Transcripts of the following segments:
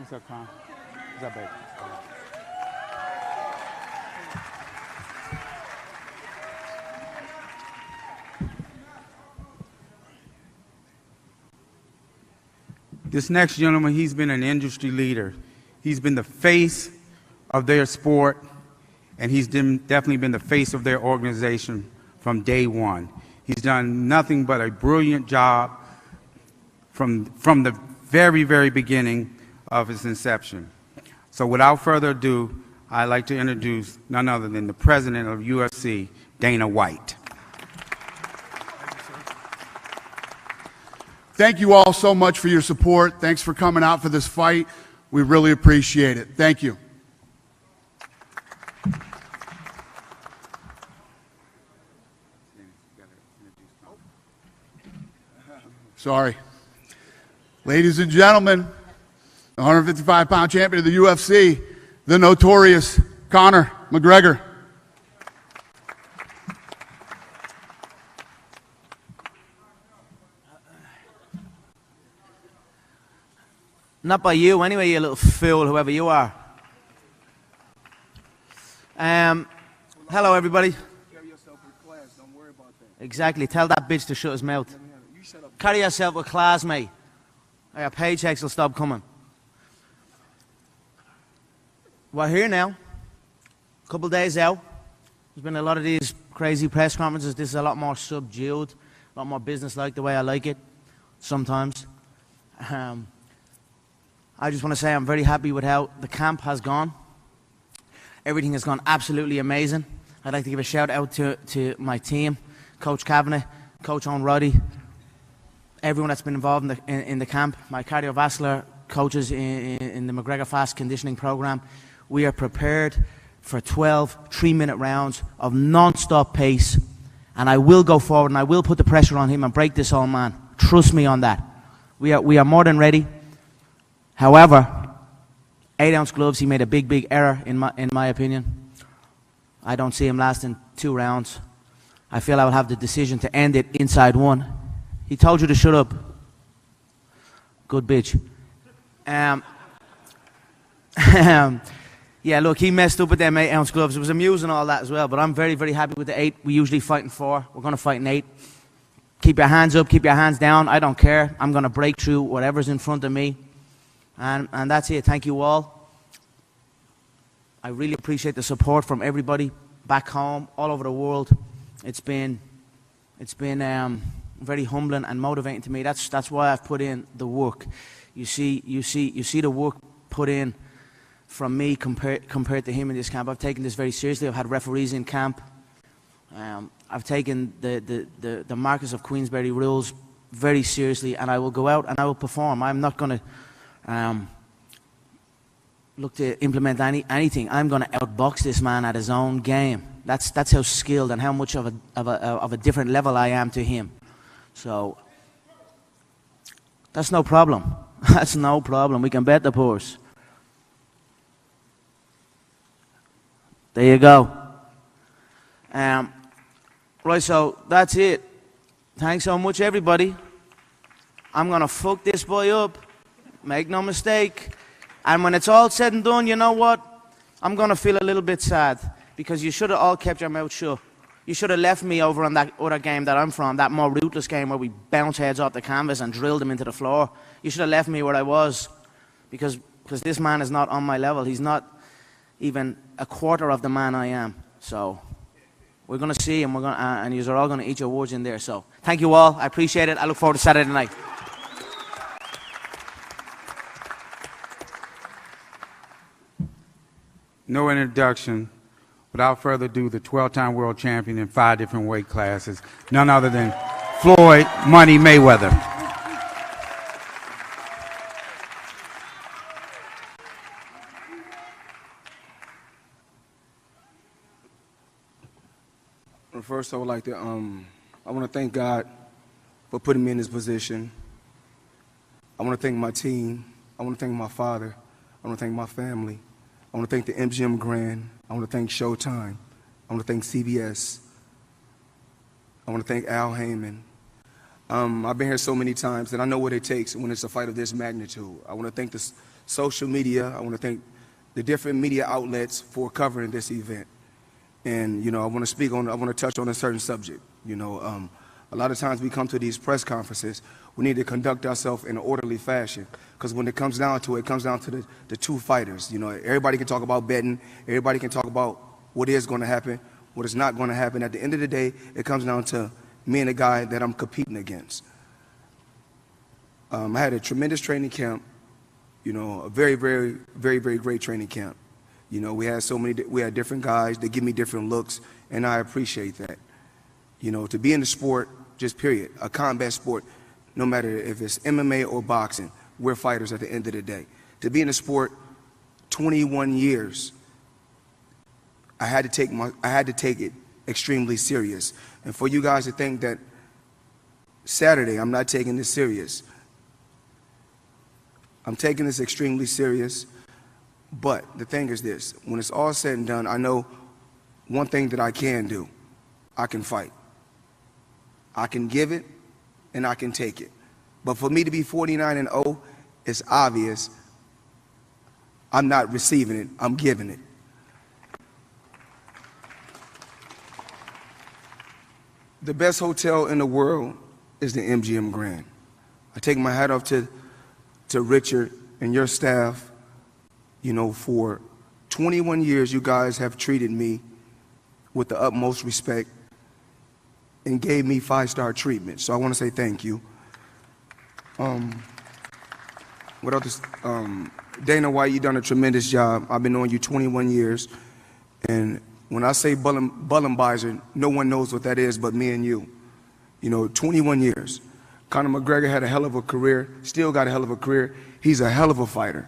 What's up, Con? What's up, baby? This next gentleman, he's been an industry leader. He's been the face of their sport, and he's definitely been the face of their organization from day one. He's done nothing but a brilliant job from the very, very beginning of his inception. So without further ado, I'd like to introduce none other than the president of UFC, Dana White. Thank you all so much for your support. Thanks for coming out for this fight. We really appreciate it. Thank you. Sorry. Ladies and gentlemen, the 155-pound champion of the UFC, the notorious Conor McGregor. Not by you anyway, you little fool, whoever you are. Hello, everybody. Carry yourself with class. Don't worry about that. Exactly. Tell that bitch to shut his mouth. You shut up. Carry yourself with class, mate. Your paychecks will stop coming. We're here now. A couple of days out. There's been a lot of these crazy press conferences. This is a lot more subdued, a lot more business-like, the way I like it, sometimes. I just want to say I'm very happy with how the camp has gone. Everything has gone absolutely amazing. I'd like to give a shout out to my team, Coach Kavanagh, Coach Owen Roddy, everyone that's been involved in the camp, my cardiovascular coaches in the McGregor Fast Conditioning Program. We are prepared for 12 3-minute rounds of non-stop pace, and I will go forward and I will put the pressure on him and break this old man. Trust me on that. We are more than ready. However, 8-ounce gloves, he made a big error in my opinion. I don't see him lasting 2 rounds. I feel I will have the decision to end it inside 1. He told you to shut up. Good bitch. Yeah, look, he messed up with them 8-ounce gloves. It was amusing all that as well, but I'm very, very happy with the 8. We usually fight in 4. We're going to fight in 8. Keep your hands up, keep your hands down. I don't care. I'm going to break through whatever's in front of me. And that's it. Thank you all. I really appreciate the support from everybody back home, all over the world. It's been very humbling and motivating to me. That's why I've put in the work. You see the work put in from me compared to him in this camp. I've taken this very seriously. I've had referees in camp. I've taken the Marquess of Queensberry rules very seriously, and I will go out and I will perform. I'm not going to look to implement anything. I'm going to outbox this man at his own game. That's how skilled and how much of a different level I am to him. So that's no problem. That's no problem. We can bet the purse. There you go. Right, so that's it. Thanks so much, everybody. I'm going to fuck this boy up. Make no mistake. And when it's all said and done, you know what? I'm going to feel a little bit sad because you should have all kept your mouth shut. You should have left me over on that other game that I'm from, that more ruthless game where we bounce heads off the canvas and drill them into the floor. You should have left me where I was because this man is not on my level. He's not even a quarter of the man I am. So we're going to see, and and you're all going to eat your words in there. So thank you all. I appreciate it. I look forward to Saturday night. No introduction. Without further ado, the 12-time world champion in 5 different weight classes, none other than Floyd Money Mayweather. First, I would like to, I want to thank God for putting me in this position. I want to thank my team. I want to thank my father. I want to thank my family. I want to thank the MGM Grand. I want to thank Showtime. I want to thank CBS. I want to thank Al Heyman. I've been here so many times that I know what it takes when it's a fight of this magnitude. I want to thank social media. I want to thank the different media outlets for covering this event. And, I want to touch on a certain subject. A lot of times we come to these press conferences, we need to conduct ourselves in an orderly fashion, because when it comes down to it, it comes down to the two fighters. Everybody can talk about betting, everybody can talk about what is going to happen, what is not going to happen. At the end of the day, it comes down to me and the guy that I'm competing against. I had a tremendous training camp, a very, very, very, very great training camp. We had different guys that give me different looks, and I appreciate that. To be in the sport, just period, a combat sport, no matter if it's MMA or boxing, we're fighters at the end of the day. To be in the sport 21 years, I had to take it extremely serious. And for you guys to think that Saturday I'm not taking this serious, I'm taking this extremely serious. But the thing is this, when it's all said and done, I know one thing that I can do. I can fight. I can give it and I can take it. But for me to be 49-0, it's obvious I'm not receiving it, I'm giving it. The best hotel in the world is the MGM Grand. I take my hat off to Richard and your staff. For 21 years, you guys have treated me with the utmost respect and gave me 5-star treatment. So I want to say thank you. What else? Dana White, you've done a tremendous job. I've been knowing you 21 years. And when I say Bullenbeiser, no one knows what that is but me and you. 21 years. Conor McGregor had a hell of a career, still got a hell of a career. He's a hell of a fighter,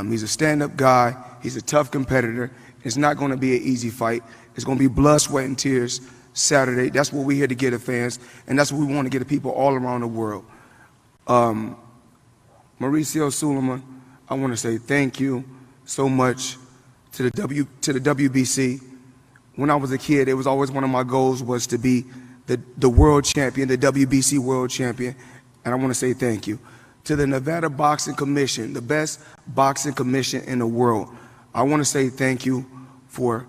He's a stand-up guy. He's a tough competitor. It's not going to be an easy fight. It's going to be blood, sweat, and tears Saturday. That's what we're here to get the fans, and that's what we want to get the people all around the world. Mauricio Suleiman, I want to say thank you so much to the WBC. When I was a kid, it was always one of my goals was to be the world champion, the WBC world champion, and I want to say thank you. To the Nevada Boxing Commission, the best boxing commission in the world, I want to say thank you for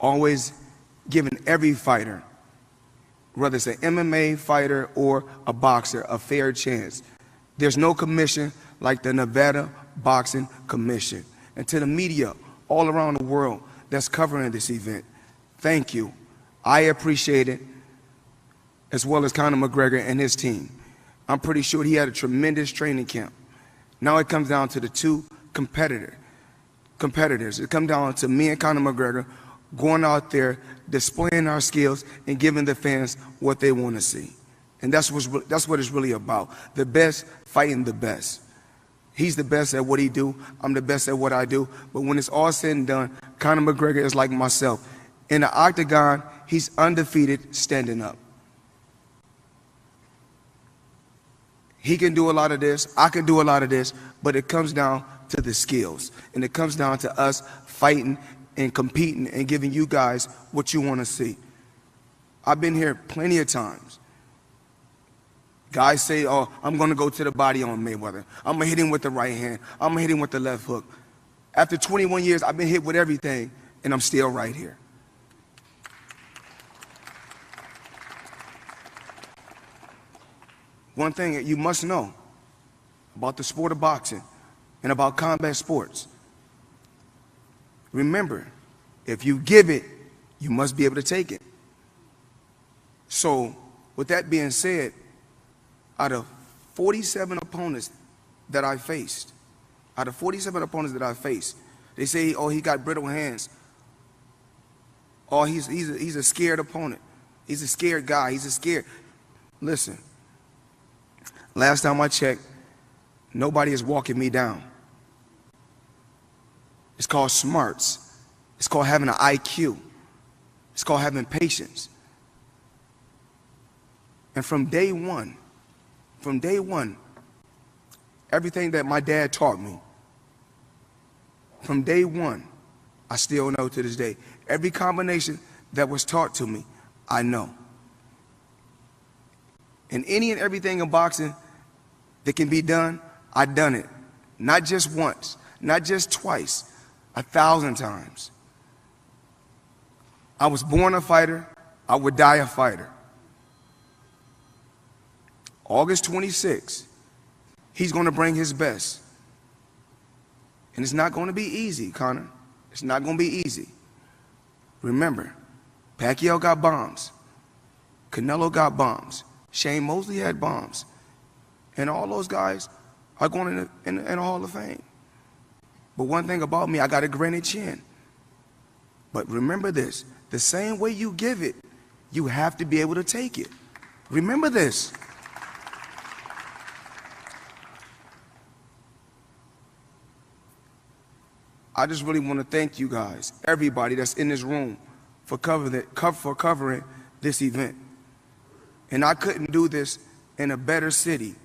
always giving every fighter, whether it's an MMA fighter or a boxer, a fair chance. There's no commission like the Nevada Boxing Commission. And to the media all around the world that's covering this event, thank you. I appreciate it, as well as Conor McGregor and his team. I'm pretty sure he had a tremendous training camp. Now it comes down to the two competitors. It comes down to me and Conor McGregor going out there, displaying our skills, and giving the fans what they want to see. And that's what it's really about. The best fighting the best. He's the best at what he do. I'm the best at what I do. But when it's all said and done, Conor McGregor is like myself. In the octagon, he's undefeated standing up. He can do a lot of this, I can do a lot of this, but it comes down to the skills. And it comes down to us fighting and competing and giving you guys what you want to see. I've been here plenty of times. Guys say, oh, I'm going to go to the body on Mayweather. I'm going to hit him with the right hand. I'm going to hit him with the left hook. After 21 years, I've been hit with everything, and I'm still right here. One thing that you must know about the sport of boxing and about combat sports, remember, if you give it, you must be able to take it. So, with that being said, out of 47 opponents that I faced, they say, oh, he got brittle hands. Oh, he's a scared opponent. He's a scared guy. Listen. Last time I checked, nobody is walking me down. It's called smarts. It's called having an IQ. It's called having patience. And from day one, everything that my dad taught me, from day one, I still know to this day. Every combination that was taught to me, I know. And any and everything in boxing that can be done, I've done it. Not just once, not just twice, 1,000 times. I was born a fighter. I would die a fighter. August 26th, he's going to bring his best. And it's not going to be easy, Conar. It's not going to be easy. Remember, Pacquiao got bombs. Canelo got bombs. Shane Mosley had bombs. And all those guys are going in the Hall of Fame. But one thing about me, I got a granite chin. But remember this, the same way you give it, you have to be able to take it. Remember this. I just really want to thank you guys, everybody that's in this room, for covering this event. And I couldn't do this in a better city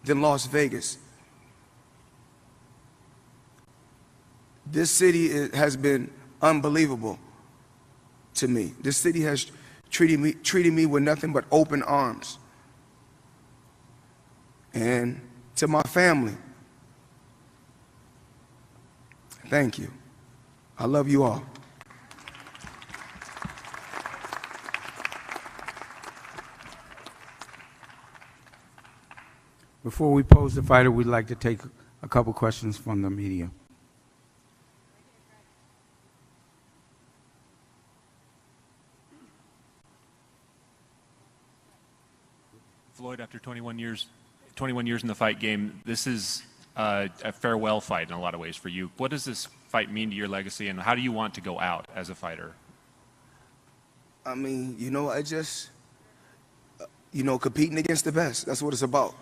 than Las Vegas. This city has been unbelievable to me. This city has treated me with nothing but open arms. And to my family, thank you. I love you all. Before we pose the fighter, we'd like to take a couple questions from the media. Floyd, after 21 years in the fight game, this is a farewell fight in a lot of ways for you. What does this fight mean to your legacy, and how do you want to go out as a fighter? I mean, you know, I just, competing against the best. That's what it's about.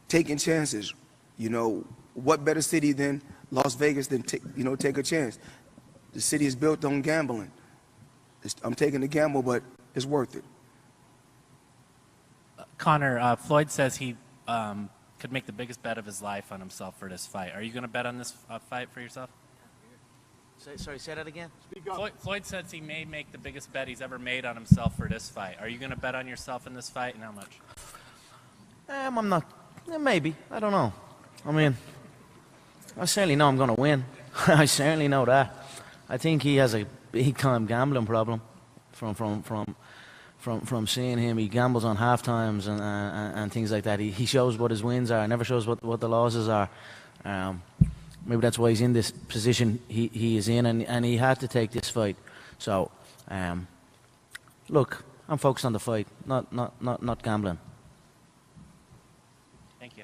Taking chances. You know, what better city than Las Vegas than take a chance? The city is built on gambling. I'm taking the gamble, but it's worth it. Conar, Floyd says he could make the biggest bet of his life on himself for this fight. Are you going to bet on this fight for yourself? Sorry, say that again? Floyd says he may make the biggest bet he's ever made on himself for this fight. Are you going to bet on yourself in this fight, and how much? I'm not. Maybe. I don't know. I mean, I certainly know I'm going to win. I certainly know that. I think he has a big-time gambling problem from seeing him. He gambles on half times and things like that. He shows what his wins are. Never shows what the losses are. Maybe that's why he's in this position he is in, and he had to take this fight. So, look, I'm focused on the fight, not gambling. Thank you.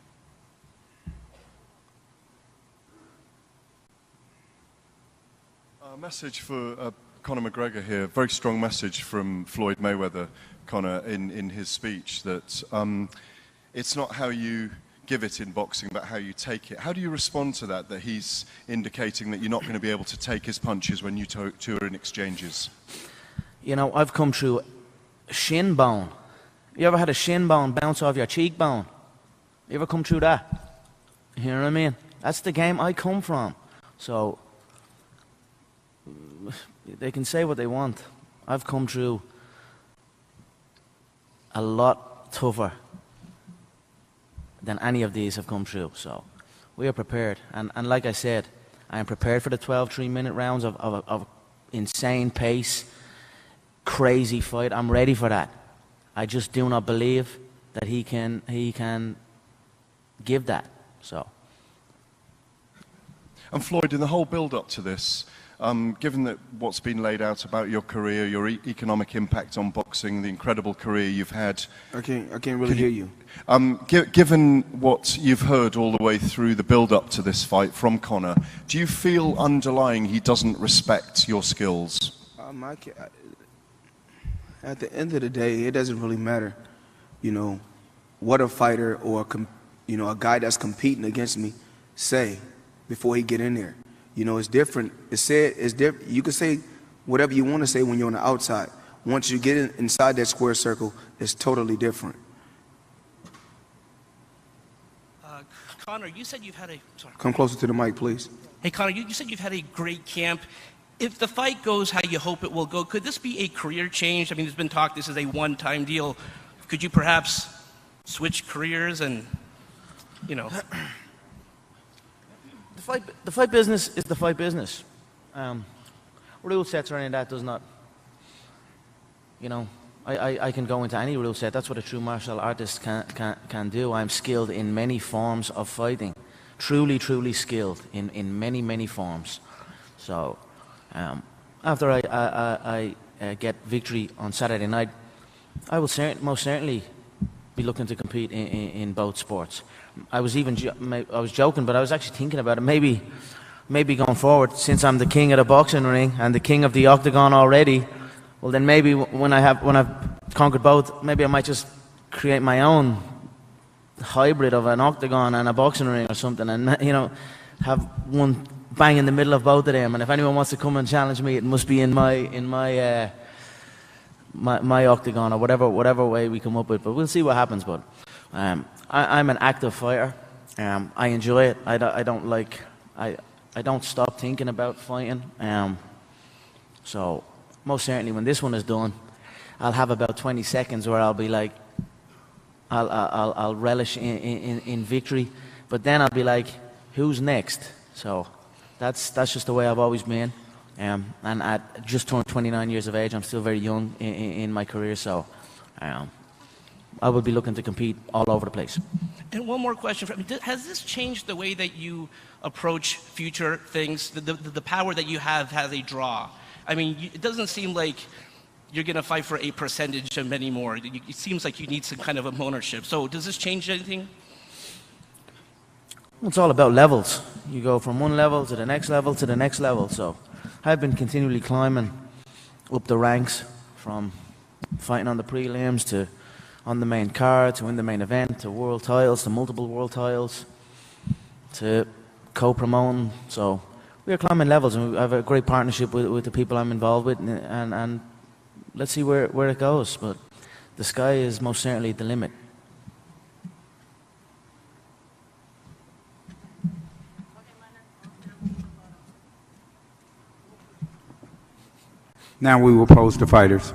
A message for Conor McGregor here. Very strong message from Floyd Mayweather, Conor, in his speech that it's not how you give it in boxing, but how you take it. How do you respond to that he's indicating that you're not going to be able to take his punches when you two are in exchanges? You know, I've come through shin bone. You ever had a shin bone bounce off your cheekbone? You ever come through that? You know what I mean? That's the game I come from. So, they can say what they want. I've come through a lot tougher than any of these have come through. So, we are prepared. And like I said, I am prepared for the 12 3-minute rounds of insane pace, crazy fight. I'm ready for that. I just do not believe that he can give that. So. And Floyd, in the whole build-up to this, given that what's been laid out about your career, your economic impact on boxing, the incredible career you've had, I can't really hear you. Given what you've heard all the way through the build-up to this fight from Conor, do you feel underlying he doesn't respect your skills? At the end of the day, it doesn't really matter, what a fighter or a guy that's competing against me say before he get in there. It's different. It's different. You can say whatever you want to say when you're on the outside. Once you get inside that square circle, it's totally different. Conor, you said you've had a... Sorry. Come closer to the mic, please. Hey, Conor, you said you've had a great camp. If the fight goes how you hope it will go, could this be a career change? I mean, there's been talk this is a one-time deal. Could you perhaps switch careers and, The fight business is the fight business. Rule sets or any of that does not, you know, I can go into any rule set. That's what a true martial artist can do. I'm skilled in many forms of fighting. Truly skilled in many forms. So, after I get victory on Saturday night, I will most certainly be looking to compete in both sports. I was joking, but I was actually thinking about it. Maybe going forward, since I'm the king of the boxing ring and the king of the octagon already, well then maybe when I've conquered both, maybe I might just create my own hybrid of an octagon and a boxing ring or something, and you know, have one bang in the middle of both of them. And if anyone wants to come and challenge me, it must be in my octagon or whatever way we come up with. But we'll see what happens. But I'm an active fighter. I enjoy it. I don't stop thinking about fighting. So most certainly when this one is done, I'll have about 20 seconds where I'll be like, I'll relish in victory, but then I'll be like, who's next? So that's just the way I've always been. And at just turned 29 years of age, I'm still very young in my career, so I will be looking to compete all over the place. And one more question. Has this changed the way that you approach future things? The power that you have has a draw. I mean, it doesn't seem like you're going to fight for a percentage of many more. It seems like you need some kind of ownership. So does this change anything? It's all about levels. You go from one level to the next level to the next level. So I've been continually climbing up the ranks, from fighting on the prelims to on the main card to in the main event to world titles to multiple world titles to co-promoting. So we are climbing levels, and we have a great partnership with the people I'm involved with, and let's see where it goes. But the sky is most certainly the limit. Now we will pose the fighters.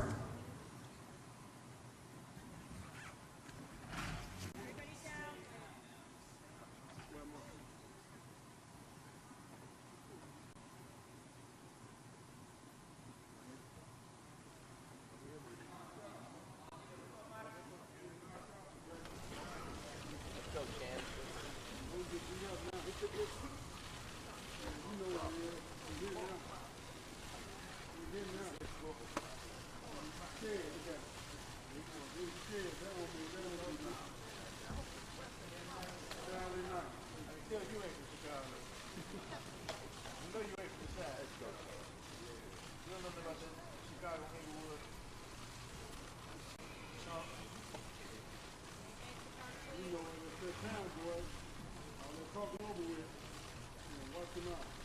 Talk over with. Watch him out.